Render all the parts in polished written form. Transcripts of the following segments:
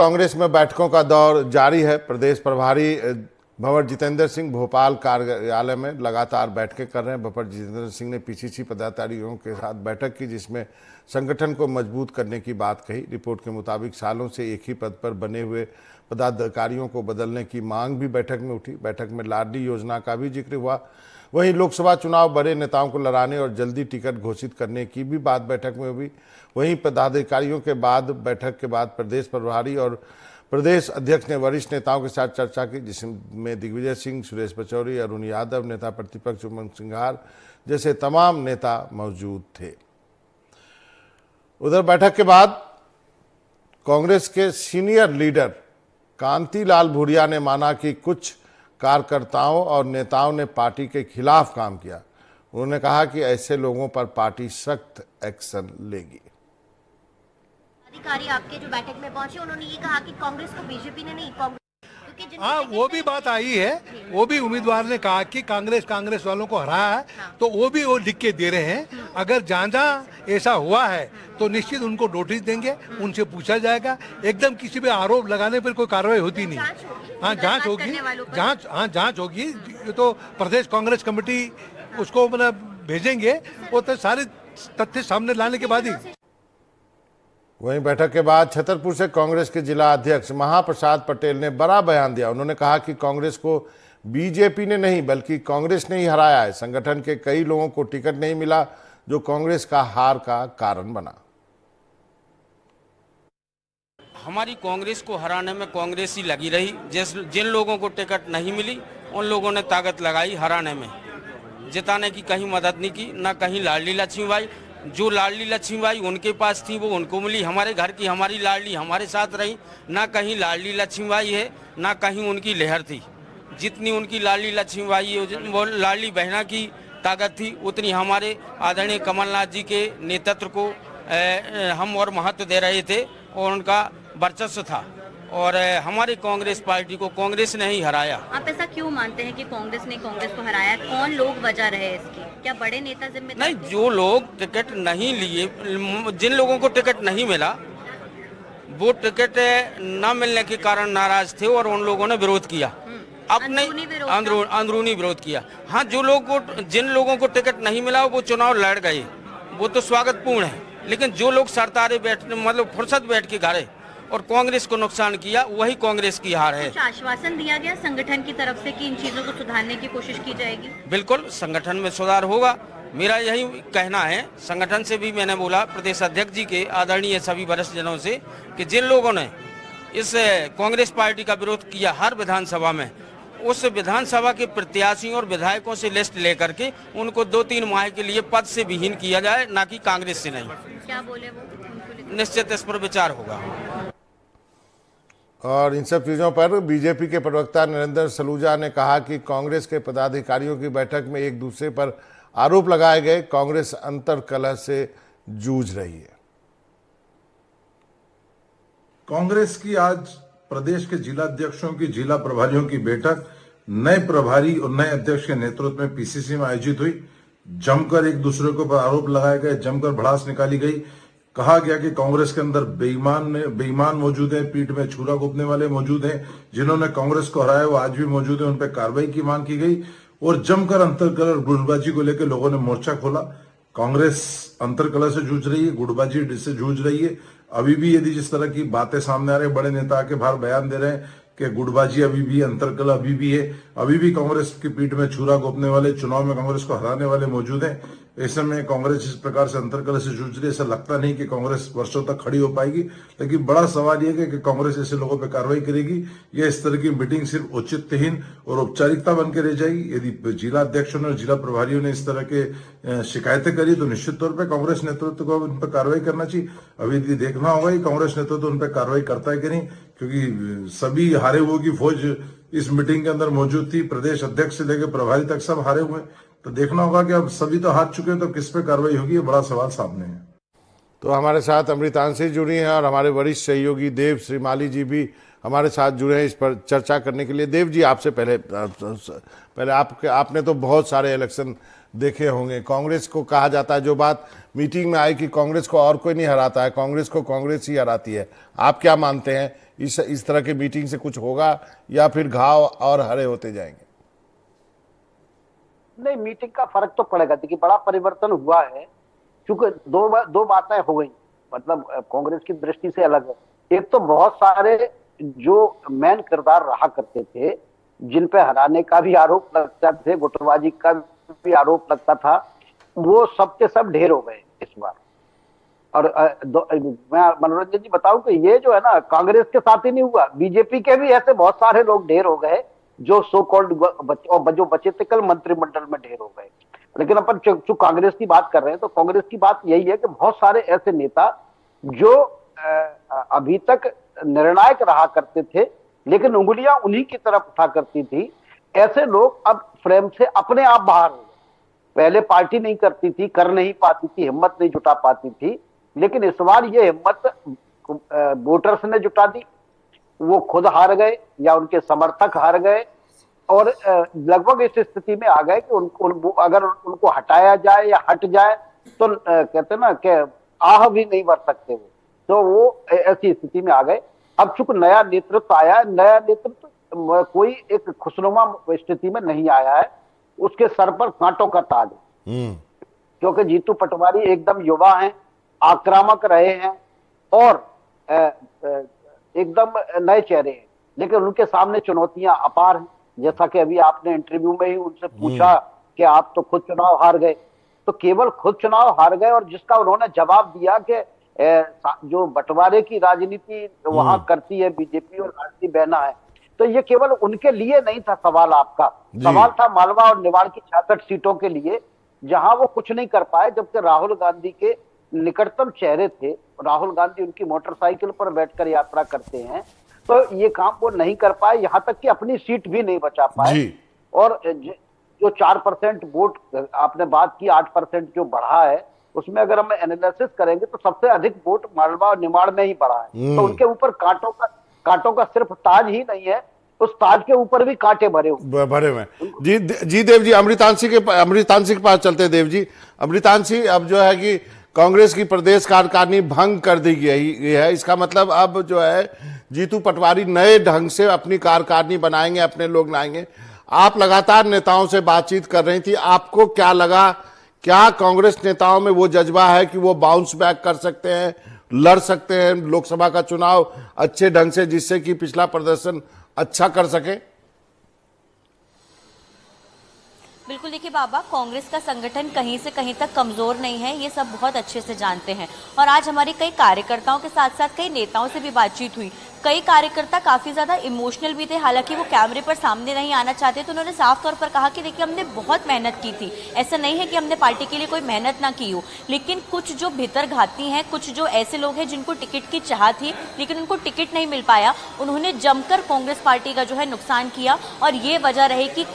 कांग्रेस में बैठकों का दौर जारी है। प्रदेश प्रभारी भंवर जितेंद्र सिंह भोपाल कार्यालय में लगातार बैठकें कर रहे हैं। भंवर जितेंद्र सिंह ने पीसीसी पदाधिकारियों के साथ बैठक की, जिसमें संगठन को मजबूत करने की बात कही। रिपोर्ट के मुताबिक सालों से एक ही पद पर बने हुए पदाधिकारियों को बदलने की मांग भी बैठक में उठी। बैठक में लाडली योजना का भी जिक्र हुआ। वहीं लोकसभा चुनाव बड़े नेताओं को लड़ाने और जल्दी टिकट घोषित करने की भी बात बैठक में हुई। वहीं पदाधिकारियों के बाद बैठक के बाद प्रदेश प्रभारी और प्रदेश अध्यक्ष ने वरिष्ठ नेताओं के साथ चर्चा की, जिसमें दिग्विजय सिंह, सुरेश पचौरी, अरुण यादव, नेता प्रतिपक्ष उमंग सिंघार जैसे तमाम नेता मौजूद थे। उधर बैठक के बाद कांग्रेस के सीनियर लीडर कांतिलाल भूरिया ने माना कि कुछ कार्यकर्ताओं और नेताओं ने पार्टी के खिलाफ काम किया। उन्होंने कहा कि ऐसे लोगों पर पार्टी सख्त एक्शन लेगी। अधिकारी आपके जो बैठक में पहुंचे, उन्होंने ये कहा कि कांग्रेस को बीजेपी ने नहीं, हाँ, वो भी बात आई है। वो भी उम्मीदवार ने कहा कि कांग्रेस वालों को हराया है, तो वो भी वो लिख के दे रहे हैं। अगर जहाँ ऐसा हुआ है तो निश्चित उनको नोटिस देंगे, उनसे पूछा जाएगा। एकदम किसी पे आरोप लगाने पर कोई कार्रवाई होती नहीं। हाँ, जांच होगी, जांच होगी। ये तो प्रदेश कांग्रेस कमेटी उसको मतलब भेजेंगे, वो तो सारे तथ्य सामने लाने के बाद ही। वहीं बैठक के बाद छतरपुर से कांग्रेस के जिला अध्यक्ष महाप्रसाद पटेल ने बड़ा बयान दिया। उन्होंने कहा कि कांग्रेस को बीजेपी ने नहीं बल्कि कांग्रेस ने ही हराया है। संगठन के कई लोगों को टिकट नहीं मिला, जो कांग्रेस का हार का कारण बना। हमारी कांग्रेस को हराने में कांग्रेस ही लगी रही। जिन लोगों को टिकट नहीं मिली, उन लोगों ने ताकत लगाई हराने में। जिताने की कहीं मदद नहीं की, ना कहीं लाडली लक्ष्मीबाई। जो लाडली लक्ष्मीबाई उनके पास थी वो उनको मिली। हमारे घर की हमारी लाडली हमारे साथ रही। ना कहीं लाडली लक्ष्मीबाई है, ना कहीं उनकी लहर थी। जितनी उनकी लाडली लक्ष्मीबाई वो लाडली बहना की ताकत थी, उतनी हमारे आदरणीय कमलनाथ जी के नेतृत्व को हम और महत्व दे रहे थे और उनका वर्चस्व था। और हमारी कांग्रेस पार्टी को कांग्रेस ने ही हराया। आप ऐसा क्यों मानते हैं कि कांग्रेस ने कांग्रेस को हराया? कौन लोग वजह रहे इसकी? क्या बड़े नेता जिम्मेदार? नहीं, जो लोग टिकट नहीं लिए, जिन लोगों को टिकट नहीं मिला, वो टिकट न मिलने के कारण नाराज थे और उन लोगों ने विरोध किया। अपने अंदरूनी विरोध किया। हाँ, जिन लोगों को टिकट नहीं मिला वो चुनाव लड़ गए, वो तो स्वागतपूर्ण है। लेकिन जो लोग सरतारे मतलब फुर्सत बैठ के घरे और कांग्रेस को नुकसान किया, वही कांग्रेस की हार है। कुछ आश्वासन दिया गया संगठन की तरफ से कि इन चीजों को सुधारने की कोशिश की जाएगी? बिल्कुल, संगठन में सुधार होगा, मेरा यही कहना है। संगठन से भी मैंने बोला, प्रदेश अध्यक्ष जी के आदरणीय सभी वरिष्ठ जनों से, कि जिन लोगों ने इस कांग्रेस पार्टी का विरोध किया हर विधानसभा में, उस विधानसभा के प्रत्याशियों और विधायकों से लिस्ट लेकर के उनको 2-3 माह के लिए पद से विहीन किया जाए, ना कि कांग्रेस से नहीं। क्या बोले वो? निश्चित इस पर विचार होगा। और इन सब चीज़ों पर बीजेपी के प्रवक्ता नरेंद्र सलूजा ने कहा कि कांग्रेस के पदाधिकारियों की बैठक में एक दूसरे पर आरोप लगाए गए। कांग्रेस अंतर्कलह से जूझ रही है। कांग्रेस की आज प्रदेश के जिला अध्यक्षों की, जिला प्रभारियों की बैठक नए प्रभारी और नए अध्यक्ष के नेतृत्व में पीसीसी में आयोजित हुई। जमकर एक दूसरे के ऊपर आरोप लगाए गए, जमकर भड़ास निकाली गई। कहा गया कि कांग्रेस के अंदर बेईमान मौजूद है, पीठ में छुरा घोंपने वाले मौजूद हैं। जिन्होंने कांग्रेस को हराया वो आज भी मौजूद है, उन पर कार्रवाई की मांग की गई। और जमकर अंतरकलह और गुटबाजी को लेकर लोगों ने मोर्चा खोला। कांग्रेस अंतरकलह से जूझ रही है, गुटबाजी से जूझ रही है। अभी भी यदि जिस तरह की बातें सामने आ रही है, बड़े नेता आके बाहर बयान दे रहे हैं कि गुटबाजी अभी भी, अंतरकलह अभी भी है, अभी भी कांग्रेस की पीठ में छुरा घोंपने वाले, चुनाव में कांग्रेस को हराने वाले मौजूद हैं। ऐसे में कांग्रेस इस प्रकार से अंतरकलह से जूझ रही है। ऐसा लगता नहीं कि कांग्रेस वर्षों तक खड़ी हो पाएगी। लेकिन बड़ा सवाल यह है कि कांग्रेस ऐसे लोगों पर कार्रवाई करेगी या इस तरह की मीटिंग सिर्फ औचित्यहीन और औपचारिकता बन के रह जाएगी। यदि जिला अध्यक्षों ने और जिला प्रभारियों ने इस तरह के शिकायतें करी तो निश्चित तौर पर कांग्रेस नेतृत्व को उन पर कार्रवाई करना चाहिए। अभी यदि देखना होगा कि कांग्रेस नेतृत्व उन पर कार्रवाई करता है कि नहीं, क्योंकि सभी हारे हुए की फौज इस मीटिंग के अंदर मौजूद थी। प्रदेश अध्यक्ष से लेकर प्रभारी तक सब हारे हुए। तो देखना होगा कि अब सभी तो हार चुके हैं, तो किस पे कार्रवाई होगी, ये बड़ा सवाल सामने है। तो हमारे साथ अमृतांशी जुड़ी हैं और हमारे वरिष्ठ सहयोगी देव श्रीमाली जी भी हमारे साथ जुड़े हैं इस पर चर्चा करने के लिए। देव जी, आपसे पहले आपने तो बहुत सारे इलेक्शन देखे होंगे। कांग्रेस को कहा जाता है, जो बात मीटिंग में आई कि कांग्रेस को और कोई नहीं हराता है, कांग्रेस को कांग्रेस ही हराती है। आप क्या मानते हैं इस तरह की मीटिंग से कुछ होगा या फिर घाव और हरे होते जाएंगे? नहीं, मीटिंग का फर्क तो पड़ेगा। देखिए, बड़ा परिवर्तन हुआ है क्योंकि दो बातें हो गई, मतलब कांग्रेस की दृष्टि से अलग है। एक तो बहुत सारे जो मेन किरदार रहा करते थे, जिन पे हराने का भी आरोप लगता थे, गुटबाजी का भी आरोप लगता था, वो सब के सब ढेर हो गए इस बार। और मैं मनोरंजन जी बताऊं कि ये जो है ना, कांग्रेस के साथ ही नहीं हुआ, बीजेपी के भी ऐसे बहुत सारे लोग ढेर हो गए जो सो कॉल्ड जो बचे थे कल मंत्रिमंडल में ढेर हो गए। लेकिन अपन जो कांग्रेस की बात कर रहे हैं, तो कांग्रेस की बात यही है कि बहुत सारे ऐसे नेता जो अभी तक निर्णायक रहा करते थे लेकिन उंगलियां उन्हीं की तरफ उठा करती थी, ऐसे लोग अब फ्रेम से अपने आप बाहर हो गए। पहले पार्टी नहीं करती थी, कर नहीं पाती थी, हिम्मत नहीं जुटा पाती थी, लेकिन इस बार ये हिम्मत वोटर्स ने जुटा दी। वो खुद हार गए या उनके समर्थक हार गए और लगभग इस स्थिति में आ गए कि अगर उनको हटाया जाए या हट जाए तो कहते ना कि आह भी नहीं भर सकते वो, तो वो ऐसी स्थिति में आ गए। अब चूंकि नया नेतृत्व आया है, नया नेतृत्व कोई एक खुशनुमा स्थिति में नहीं आया है, उसके सर पर कांटों का ताज है। क्योंकि जीतू पटवारी एकदम युवा हैं, आक्रामक रहे हैं और एकदम नए चेहरे हैं, लेकिन उनके सामने चुनौतियां अपार हैं। जैसा कि अभी आपने इंटरव्यू में ही उनसे पूछा कि आप तो खुद चुनाव हार गए, तो केवल खुद चुनाव हार गए और जिसका उन्होंने जवाब दिया कि जो बंटवारे की राजनीति वहां करती है बीजेपी और लाडली बहना है, तो ये केवल उनके लिए नहीं था सवाल, आपका सवाल था मालवा और निवाड़ की 66 सीटों के लिए, जहां वो कुछ नहीं कर पाए, जबकि राहुल गांधी के निकटतम चेहरे थे। राहुल गांधी उनकी मोटरसाइकिल पर बैठकर यात्रा करते हैं, तो ये काम वो नहीं कर पाए, यहां तक कि अपनी सीट भी नहीं बचा पाए। और जो 4% वोट आपने बात की, 8% जो बढ़ा है, उसमें अगर हम एनालिसिस करेंगे तो सबसे अधिक वोट मालवा और निमाड़ में ही बढ़ा है। तो उनके ऊपर कांटों का सिर्फ ताज ही नहीं है, उस ताज के ऊपर भी कांटे भरे हुए। जी देव जी, अमृतांशी के पास चलते हैं। देव जी, अमृतांशी, अब जो है कि कांग्रेस की प्रदेश कार्यकारिणी भंग कर दी गई है, इसका मतलब अब जो है जीतू पटवारी नए ढंग से अपनी कार्यकारिणी बनाएंगे, अपने लोग लाएंगे। आप लगातार नेताओं से बातचीत कर रही थी, आपको क्या लगा, क्या कांग्रेस नेताओं में वो जज्बा है कि वो बाउंस बैक कर सकते हैं, लड़ सकते हैं लोकसभा का चुनाव अच्छे ढंग से, जिससे कि पिछला प्रदर्शन अच्छा कर सके? बिल्कुल, देखिए बाबा, कांग्रेस का संगठन कहीं से कहीं तक कमजोर नहीं है, ये सब बहुत अच्छे से जानते हैं। और आज हमारे कई कार्यकर्ताओं के साथ साथ कई नेताओं से भी बातचीत हुई। कई कार्यकर्ता काफ़ी ज़्यादा इमोशनल भी थे, हालांकि वो कैमरे पर सामने नहीं आना चाहते, तो उन्होंने साफ तौर पर कहा कि देखिए, हमने बहुत मेहनत की थी, ऐसा नहीं है कि हमने पार्टी के लिए कोई मेहनत ना की हो, लेकिन कुछ जो भीतर घाती हैं, कुछ जो ऐसे लोग हैं जिनको टिकट की चाह थी लेकिन उनको टिकट नहीं मिल पाया, उन्होंने जमकर कांग्रेस पार्टी का जो है नुकसान किया। और ये वजह रही कि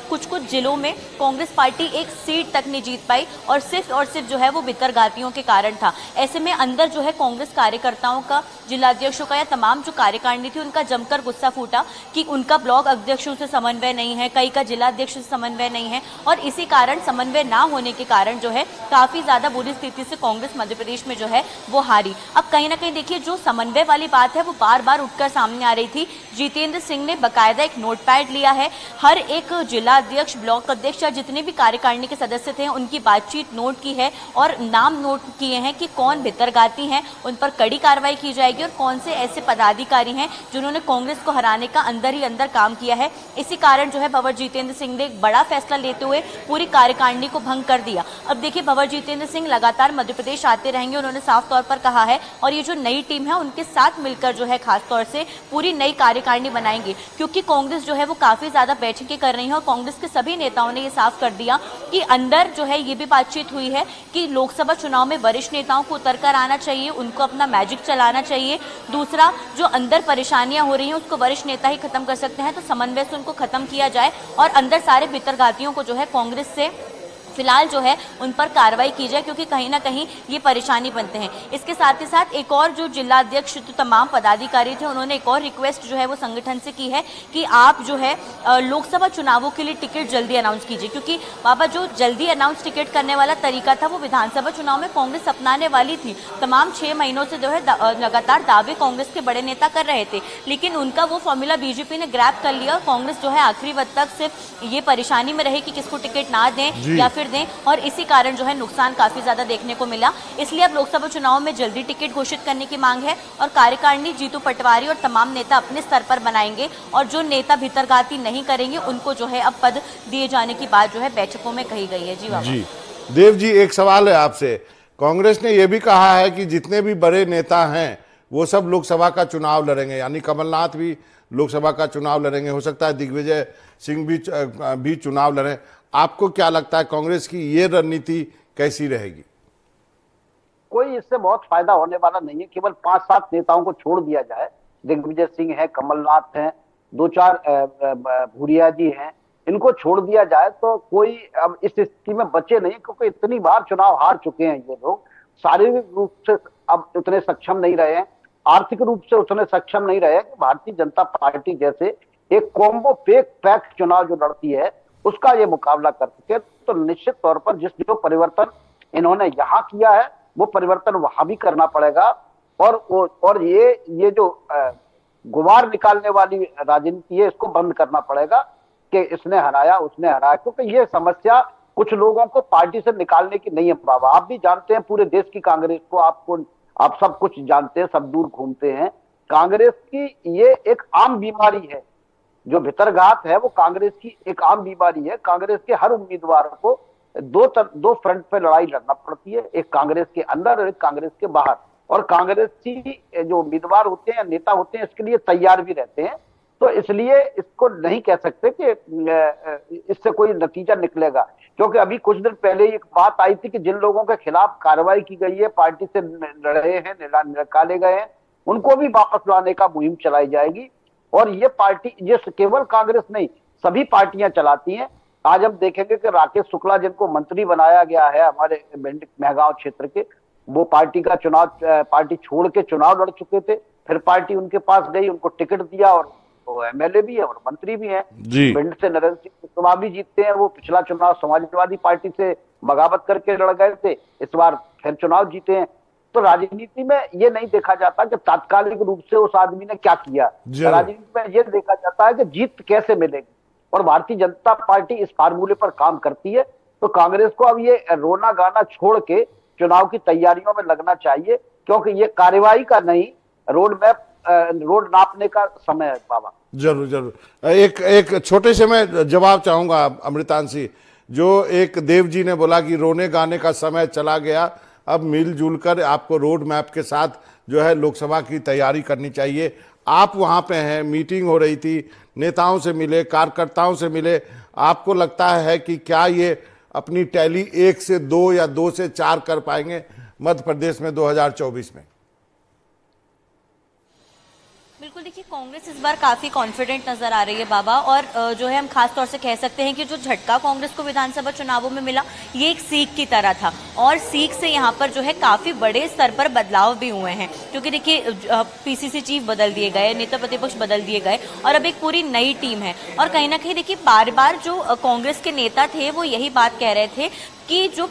कुछ जिलों में कांग्रेस पार्टी एक सीट तक नहीं जीत पाई, और सिर्फ जो है वो भीतर घातियों के कारण था। ऐसे में अंदर जो है कांग्रेस कार्यकर्ताओं का, जिलाध्यक्षों का या तमाम जो कार्यकारिणी थी, उनका जमकर गुस्सा फूटा कि उनका ब्लॉक अध्यक्षों से समन्वय नहीं है, कई का जिलाध्यक्ष से समन्वय नहीं है, और इसी कारण समन्वय ना होने के कारण जो है काफी ज्यादा बुरी स्थिति से कांग्रेस मध्य प्रदेश में जो है वो हारी। अब कहीं ना कहीं देखिए, जो समन्वय वाली बात है वो बार बार उठकर सामने आ रही थी। जितेंद्र सिंह ने बकायदा एक नोटपैड लिया है, हर एक जिला अध्यक्ष, ब्लॉक अध्यक्ष या जितने भी कार्यकारिणी के सदस्य थे उनकी बातचीत नोट की है और नाम नोट किए हैं कि कौन भितरघाती हैं, उन पर कड़ी कार्रवाई की जाएगी, और कौन से ऐसे पदाधिकारी हैं जिन्होंने कांग्रेस को हराने का अंदर ही अंदर काम किया है। इसी कारण जो है भंवर जितेंद्र सिंह ने एक बड़ा फैसला लेते हुए पूरी कार्यकारिणी को भंग कर दिया। अब देखिए, भंवर जितेंद्र सिंह लगातार मध्य प्रदेश आते रहेंगे, उन्होंने साफ तौर पर कहा है, और ये जो नई टीम है उनके साथ मिलकर जो है खास तौर से पूरी नई कार्यकारिणी बनाएंगे, क्योंकि कांग्रेस जो है वो काफी ज्यादा बैठकें कर रही है। और कांग्रेस के सभी नेताओं ने ये साफ कर दिया कि अंदर जो है ये भी बातचीत हुई है कि लोकसभा चुनाव में वरिष्ठ नेताओं को उतर कर आना चाहिए, उनको अपना मैजिक चलाना चाहिए। दूसरा, जो अंदर परेशानियां हो रही हैं उसको वरिष्ठ नेता ही खत्म कर सकते हैं, तो समन्वय से उनको खत्म किया जाए और अंदर सारे भितरघातियों को जो है कांग्रेस से फिलहाल जो है उन पर कार्रवाई की जाए, क्योंकि कहीं ना कहीं ये परेशानी बनते हैं। इसके साथ ही साथ एक और जो जिला अध्यक्ष तो तमाम पदाधिकारी थे, उन्होंने एक और रिक्वेस्ट जो है वो संगठन से की है कि आप जो है लोकसभा चुनावों के लिए टिकट जल्दी अनाउंस कीजिए, क्योंकि बाबा जो जल्दी अनाउंस टिकट करने वाला तरीका था वो विधानसभा चुनाव में कांग्रेस अपनाने वाली थी। तमाम 6 महीनों से जो है लगातार दावे कांग्रेस के बड़े नेता कर रहे थे, लेकिन उनका वो फॉर्मूला बीजेपी ने ग्रैब कर लिया और कांग्रेस जो है आखिरी वक्त तक सिर्फ ये परेशानी में रही कि किसको टिकट ना दें या फिर दें, और इसी कारण जो है नुकसान काफी ज्यादा देखने को मिला। इसलिए अब लोकसभा चुनाव में जल्दी टिकट घोषित करने की मांग है और कार्यकारिणी जीतू पटवारी और तमाम नेता अपने स्तर पर बनाएंगे, और जो नेता भीतरघाती नहीं करेंगे उनको जो है अब पद दिए जाने की बात जो है बैठकों में कही गई है। जी बाबा। जी देव जी, एक सवाल है आपसे। कांग्रेस ने यह भी कहा है कि जितने भी बड़े नेता हैं वो सब लोकसभा का चुनाव लड़ेंगे, यानी कमलनाथ भी लोकसभा का चुनाव लड़ेंगे, हो सकता है दिग्विजय सिंह भी चुनाव लड़ें। आपको क्या लगता है कांग्रेस की ये रणनीति कैसी रहेगी? कोई इससे बहुत फायदा होने वाला नहीं है। केवल 5-7 नेताओं को छोड़ दिया जाए, दिग्विजय सिंह है, कमलनाथ हैं, 2-4 भूरिया जी हैं, इनको छोड़ दिया जाए तो कोई अब इस स्थिति में बचे नहीं, क्योंकि इतनी बार चुनाव हार चुके हैं ये लोग। शारीरिक रूप से अब उतने सक्षम नहीं रहे हैं, आर्थिक रूप से उतने सक्षम नहीं रहे कि भारतीय जनता पार्टी जैसे एक कॉम्बो पैक चुनाव जो लड़ती है उसका ये मुकाबला कर सके। तो निश्चित तौर पर जो परिवर्तन इन्होंने यहाँ किया है वो परिवर्तन वहां भी करना पड़ेगा, और ये जो गुबार निकालने वाली राजनीति है इसको बंद करना पड़ेगा कि इसने हराया उसने हराया, क्योंकि ये समस्या कुछ लोगों को पार्टी से निकालने की नहीं है बाबा। आप भी जानते हैं पूरे देश की कांग्रेस को, आप सब कुछ जानते हैं, सब दूर घूमते हैं। कांग्रेस की ये एक आम बीमारी है, जो भीतरघात है वो कांग्रेस की एक आम बीमारी है। कांग्रेस के हर उम्मीदवार को दो फ्रंट पे लड़ाई लड़ना पड़ती है, एक कांग्रेस के अंदर और एक कांग्रेस के बाहर, और कांग्रेसी जो उम्मीदवार होते हैं या नेता होते हैं इसके लिए तैयार भी रहते हैं। तो इसलिए इसको नहीं कह सकते कि इससे कोई नतीजा निकलेगा, क्योंकि अभी कुछ दिन पहले एक बात आई थी कि जिन लोगों के खिलाफ कार्रवाई की गई है, पार्टी से लड़े हैं, निकाले गए हैं, उनको भी वापस लाने का मुहिम चलाई जाएगी। और ये पार्टी ये केवल कांग्रेस नहीं, सभी पार्टियां चलाती हैं। आज हम देखेंगे कि राकेश शुक्ला जिनको मंत्री बनाया गया है हमारे मेहगांव क्षेत्र के, वो पार्टी छोड़ के चुनाव लड़ चुके थे, फिर पार्टी उनके पास गई, उनको टिकट दिया और वो एमएलए भी है और मंत्री भी हैं। भिंड से नरेंद्र सिंह कुशवाहा भी जीतते हैं, वो पिछला चुनाव समाजवादी पार्टी से बगावत करके लड़ गए थे, इस बार फिर चुनाव जीते हैं। तो राजनीति में ये नहीं देखा जाता कि तात्कालिक रूप से उस आदमी ने क्या किया, राजनीति में ये देखा जाता है कि जीत कैसे मिलेगी, और भारतीय जनता पार्टी इस फार्मूले पर काम करती है। तो कांग्रेस को अब ये रोना गाना छोड़ के चुनाव की तैयारियों में लगना चाहिए, क्योंकि ये कार्यवाही का नहीं, रोड नापने का समय है बाबा। जरूर जरूर। एक छोटे से मैं जवाब चाहूंगा अमृतांशी, जो एक देव जी ने बोला कि रोने गाने का समय चला गया, अब मिलजुल कर आपको रोड मैप के साथ जो है लोकसभा की तैयारी करनी चाहिए। आप वहां पे हैं, मीटिंग हो रही थी, नेताओं से मिले, कार्यकर्ताओं से मिले, आपको लगता है कि क्या ये अपनी टैली 1 से 2 या 2 से 4 कर पाएंगे मध्य प्रदेश में 2024 में? बिल्कुल, देखिए कांग्रेस इस बार काफी कॉन्फिडेंट नजर आ रही है बाबा, और जो है हम खास तौर से कह सकते हैं कि जो झटका कांग्रेस को विधानसभा चुनावों में मिला ये एक सीख की तरह था, और सीख से यहाँ पर जो है काफी बड़े स्तर पर बदलाव भी हुए हैं, क्योंकि देखिए पीसीसी चीफ बदल दिए गए, नेता प्रतिपक्ष बदल दिए गए, और अब एक पूरी नई टीम है। और कहीं ना कहीं देखिए बार बार जो कांग्रेस के नेता थे वो यही बात कह रहे थे कि जो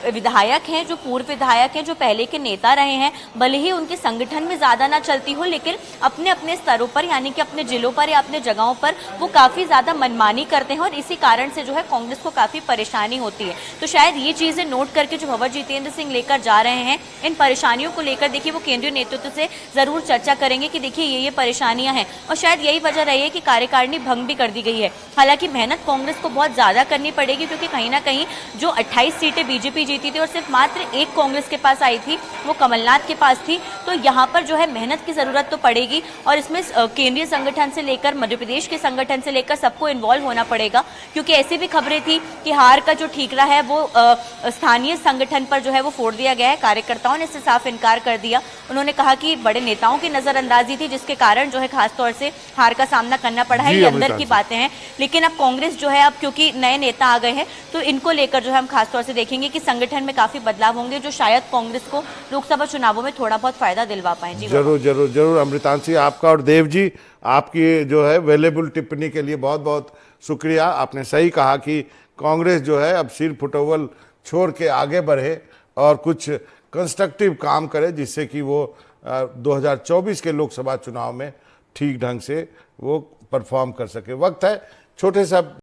विधायक हैं, जो पूर्व विधायक हैं, जो पहले के नेता रहे हैं, भले ही उनके संगठन में ज्यादा ना चलती हो, लेकिन अपने अपने स्तरों पर यानी कि अपने जिलों पर या अपने जगहों पर वो काफी ज्यादा मनमानी करते हैं, और इसी कारण से जो है कांग्रेस को काफी परेशानी होती है। तो शायद ये चीजें नोट करके जो भंवर जितेंद्र सिंह लेकर जा रहे हैं, इन परेशानियों को लेकर देखिए वो केंद्रीय नेतृत्व से जरूर चर्चा करेंगे कि देखिए ये परेशानियां हैं, और शायद यही वजह रही है कि कार्यकारिणी भंग भी कर दी गई है। हालांकि मेहनत कांग्रेस को बहुत ज्यादा करनी पड़ेगी, क्योंकि कहीं ना कहीं जो 28 28 सीटें बीजेपी जीती थी और सिर्फ मात्र एक कांग्रेस के पास आई थी, वो कमलनाथ के पास थी। तो यहाँ पर जो है मेहनत की जरूरत तो पड़ेगी और इसमें केंद्रीय संगठन से लेकर मध्य प्रदेश के संगठन से लेकर सबको इन्वॉल्व होना पड़ेगा, क्योंकि ऐसी भी खबरें थी कि हार का जो ठीकरा है वो स्थानीय संगठन पर जो है वो फोड़ दिया गया है। कार्यकर्ताओं ने इससे साफ इनकार कर दिया। उन्होंने कहा कि बड़े नेताओं की नजरअंदाजी थी जिसके कारण जो है खासतौर से हार का सामना करना पड़ा है। ये अंदर की बातें हैं, लेकिन अब कांग्रेस जो है अब क्योंकि नए नेता आ गए हैं तो इनको लेकर जो है हम खासतौर से देखेंगे कि संगठन में काफी बदलाव होंगे जो शायद कांग्रेस को लोकसभा चुनावों में थोड़ा बहुत फायदा दिलवा पाए। जी जरूर जरूर जरूर अमृतांशी, आपका और देव जी आपकी जो है वैल्यूएबल टिप्पणी के लिए बहुत बहुत शुक्रिया। आपने सही कहा कि कांग्रेस जो है अब सिर फुटोवल छोड़ के आगे बढ़े और कुछ कंस्ट्रक्टिव काम करे जिससे कि वो 2024 के लोकसभा चुनाव में ठीक ढंग से वो परफॉर्म कर सके। वक्त है छोटे सा